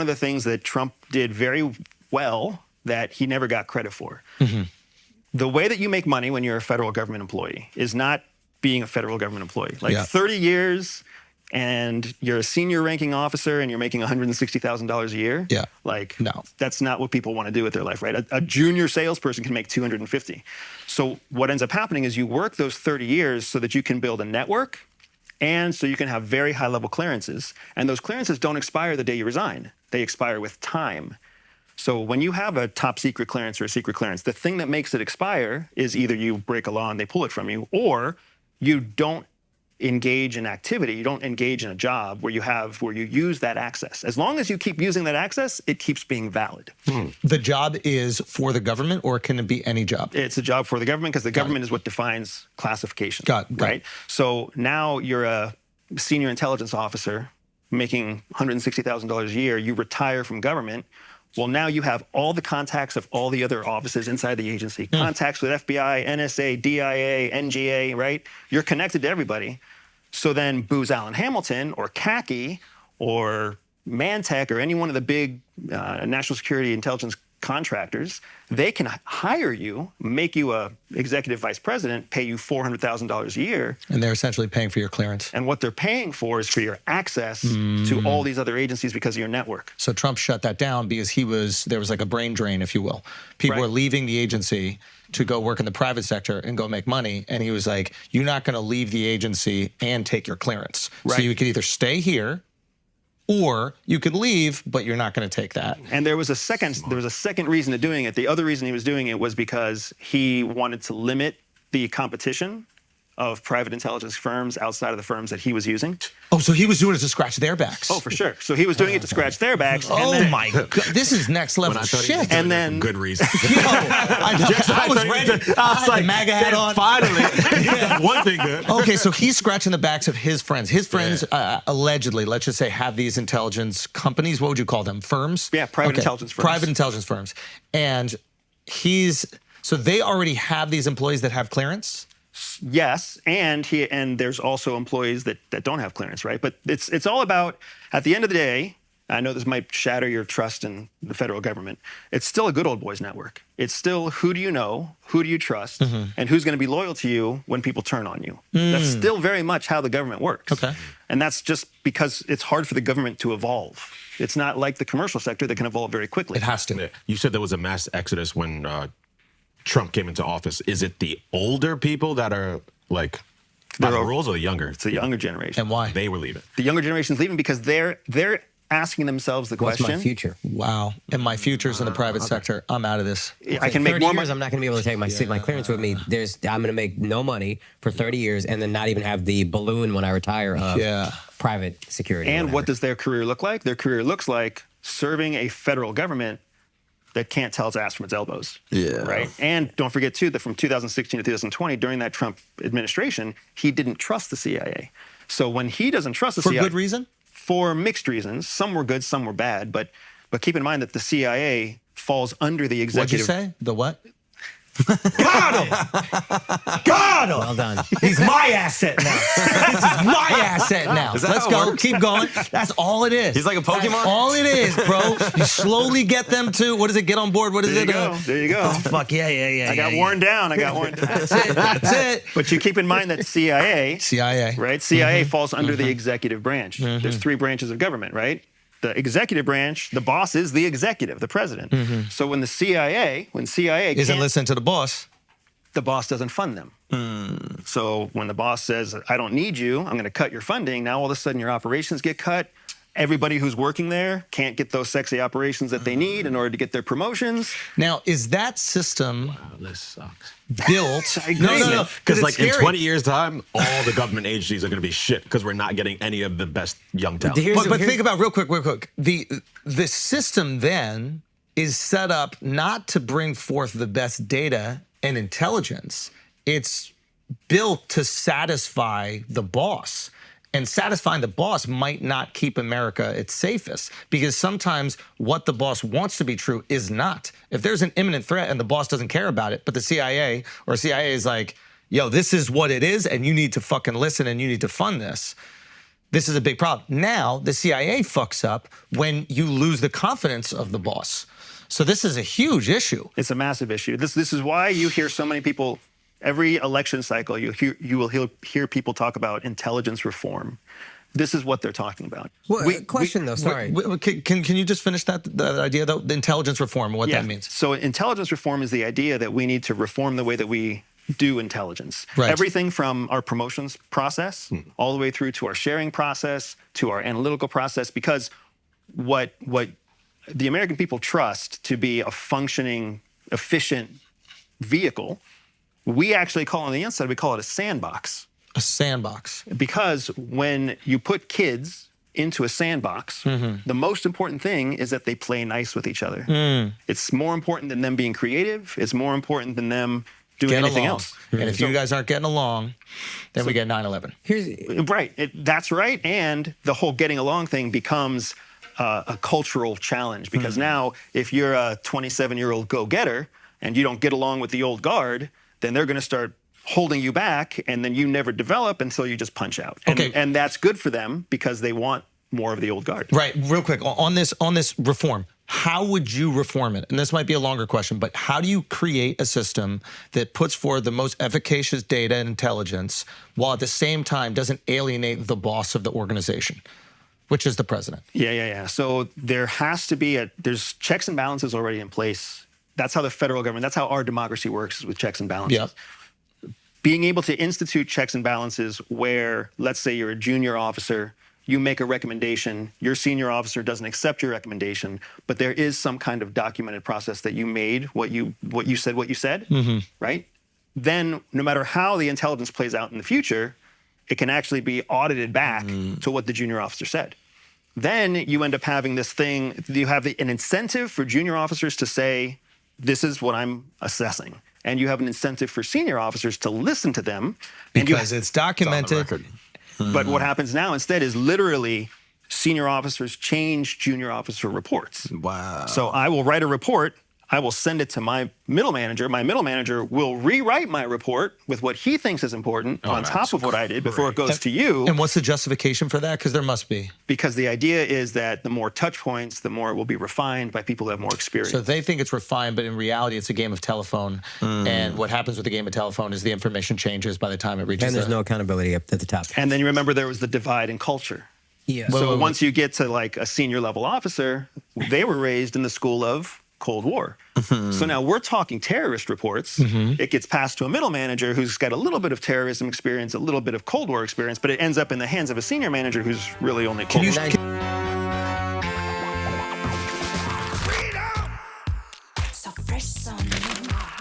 of the things that Trump did very well that he never got credit for. The way that you make money when you're a federal government employee is not being a federal government employee. Like 30 years and you're a senior ranking officer and you're making $160,000 a year. Like, no, that's not what people want to do with their life, right? A junior salesperson can make $250,000. So what ends up happening is you work those 30 years so that you can build a network and so you can have very high level clearances. And those clearances don't expire the day you resign. They expire with time. So when you have a top secret clearance or a secret clearance, the thing that makes it expire is either you break a law and they pull it from you, or you don't engage in activity, you don't engage in a job where you use that access. As long as you keep using that access, it keeps being valid. The job is for the government, or can it be any job? It's a job for the government because the government is what defines classification. Got it. Right? So now you're a senior intelligence officer making $160,000 a year, you retire from government. Well, now you have all the contacts of all the other offices inside the agency, contacts with FBI, NSA, DIA, NGA, right? You're connected to everybody. So then Booz Allen Hamilton or CACI or Mantech or any one of the big national security intelligence contractors, they can hire you, make you a executive vice president, pay you $400,000 a year. And they're essentially paying for your clearance. And what they're paying for is for your access to all these other agencies because of your network. So Trump shut that down because there was like a brain drain, if you will. People were leaving the agency to go work in the private sector and go make money. And he was like, you're not going to leave the agency and take your clearance. So you could either stay here or you could leave, but you're not going to take that. And there was a second reason to doing it. The other reason he was doing it was because he wanted to limit the competition of private intelligence firms outside of the firms that he was using. Oh, so he was doing it to scratch their backs. Oh, for sure. So he was doing it to scratch their backs. Oh my God, this is next level shit. And then good reason. I was ready. I was like, MAGA hat on. Finally, one thing good. Okay, so he's scratching the backs of his friends. His friends allegedly, let's just say, have these intelligence companies. What would you call them? Firms? Yeah, private intelligence firms. Private intelligence firms. And so they already have these employees that have clearance? Yes, and there's also employees that don't have clearance, right? But it's all about, at the end of the day, I know this might shatter your trust in the federal government. It's still a good old boys network. It's still who do you know, who do you trust, and who's going to be loyal to you when people turn on you. That's still very much how the government works. Okay. And that's just because it's hard for the government to evolve. It's not like the commercial sector that can evolve very quickly. It has to. You said there was a mass exodus when Trump came into office. Is it the older people that are like by the rules, or the younger? It's the younger generation. And why? They were leaving. The younger generation's leaving because they're asking themselves the question. What's my future? Wow. And my future's in the private sector. I'm out of this. I can make more money. I'm not going to be able to take my clearance with me. I'm going to make no money for 30 years and then not even have the balloon when I retire of private security. And what does their career look like? Their career looks like serving a federal government that can't tell its ass from its elbows. Right? And don't forget, too, that from 2016 to 2020, during that Trump administration, he didn't trust the CIA. So when he doesn't trust the CIA... For good reason? For mixed reasons. Some were good, some were bad. But keep in mind that the CIA falls under the executive... What'd you say? The what? Got him! Got him! Well done. He's my asset now. This is my asset now. Let's go. Keep going. That's all it is. He's like a Pokemon? That's all it is, bro. You slowly get them to, what is it, get on board? What is it? There you go. Oh, fuck, yeah. I got worn down. That's it. But you keep in mind that CIA, right? CIA falls under the executive branch. There's 3 branches of government, right? The executive branch, the boss is the executive, the president. So when CIA isn't listening to the boss doesn't fund them. So when the boss says, I don't need you, I'm going to cut your funding, now all of a sudden your operations get cut. Everybody who's working there can't get those sexy operations that they need in order to get their promotions. Now, is that system This sucks. built? No. Because like in 20 years' time, all the government agencies are going to be shit because we're not getting any of the best young talent. But think about real quick. The system then is set up not to bring forth the best data and intelligence. It's built to satisfy the boss. And satisfying the boss might not keep America its safest, because sometimes what the boss wants to be true is not. If there's an imminent threat and the boss doesn't care about it, but the CIA is like, yo, this is what it is, and you need to fucking listen and you need to fund this, this is a big problem. Now, the CIA fucks up when you lose the confidence of the boss. So this is a huge issue. It's a massive issue. This is why you hear so many people, every election cycle, you will hear people talk about intelligence reform. This is what they're talking about. Well, question though, sorry. Can you just finish that idea though? The intelligence reform and what that means. So intelligence reform is the idea that we need to reform the way that we do intelligence. Right. Everything from our promotions process all the way through to our sharing process, to our analytical process, because what the American people trust to be a functioning, efficient vehicle, we actually call on the inside, we call it a sandbox. A sandbox. Because when you put kids into a sandbox, the most important thing is that they play nice with each other. It's more important than them being creative. It's more important than them doing anything else. And if you guys aren't getting along, then we get 9/11. Right. That's right. And the whole getting along thing becomes a cultural challenge, because now if you're a 27-year-old go-getter and you don't get along with the old guard, then they're going to start holding you back, and then you never develop until you just punch out. And that's good for them because they want more of the old guard. Right. Real quick on this reform, how would you reform it? And this might be a longer question, but how do you create a system that puts forward the most efficacious data and intelligence while at the same time doesn't alienate the boss of the organization, which is the president? Yeah. So there has to be there's checks and balances already in place. That's how the federal government, that's how our democracy works, is with checks and balances. Yep. Being able to institute checks and balances where, let's say you're a junior officer, you make a recommendation, your senior officer doesn't accept your recommendation, but there is some kind of documented process that you made what you said, right? Then no matter how the intelligence plays out in the future, it can actually be audited back to what the junior officer said. Then you end up having this thing, you have an incentive for junior officers to say, this is what I'm assessing. And you have an incentive for senior officers to listen to them. Because it's documented. But what happens now instead is literally senior officers change junior officer reports. Wow. So I will write a report, I will send it to my middle manager. My middle manager will rewrite my report with what he thinks is important on top of what I did before it goes to you. And what's the justification for that? Because there must be. Because the idea is that the more touch points, the more it will be refined by people who have more experience. So they think it's refined, but in reality, it's a game of telephone. And what happens with the game of telephone is the information changes by the time it reaches. And there's no accountability up at the top. And then you remember there was the divide in culture. Yeah. So once you get to like a senior level officer, they were raised in the school of Cold War. So now we're talking terrorist reports. It gets passed to a middle manager who's got a little bit of terrorism experience, a little bit of Cold War experience, but it ends up in the hands of a senior manager who's really only Cold War. So fresh, so new.